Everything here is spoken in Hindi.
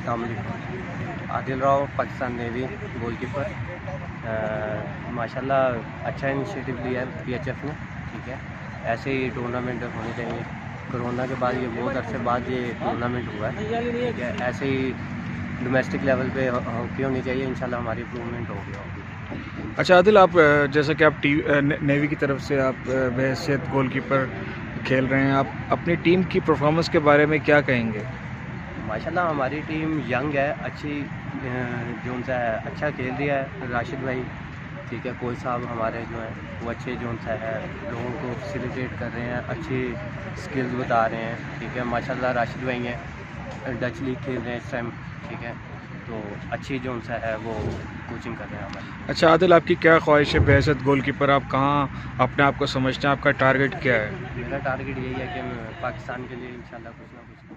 अस्सलाम वालेकुम। Adil Rao, Pakistan navy goalkeeper. माशाल्लाह अच्छा इनिशिएटिव लिया है PHF ने, ठीक है। ऐसे ही टूर्नामेंट होने चाहिए। कोरोना के बाद ये बहुत अरसे बाद ये टूर्नामेंट हुआ है, ठीक है। ऐसे ही डोमेस्टिक लेवल पे हॉकी होनी चाहिए, इंशाल्लाह हमारी इम्प्रूवमेंट होगी। अच्छा आदिल, आप जैसा कि आप नेवी की तरफ से आप बहैसियत गोलकीपर खेल रहे हैं, आप अपनी टीम की परफॉर्मेंस के बारे में क्या कहेंगे? माशाल्लाह हमारी टीम यंग है, अच्छी जो उनसा है अच्छा खेल रही है। राशिद भाई, ठीक है, कोच साहब हमारे जो हैं वो अच्छे जो उनसा है लोगों को फैसिलिटेट कर रहे हैं, अच्छी स्किल्स बता रहे हैं, ठीक है। माशाल्लाह राशिद भाई हैं, डच लीग खेल रहे हैं इस टाइम, ठीक है। तो अच्छी जो उनसा है वो कोचिंग कर रहे हैं हमारी। अच्छा आदिल, आपकी क्या ख्वाहिश है बहैसियत गोलकीपर? आप कहाँ अपने आप को समझते हैं? आपका टारगेट क्या है? मेरा टारगेट यही है कि मैं पाकिस्तान के लिए इंशाल्लाह कुछ ना कुछ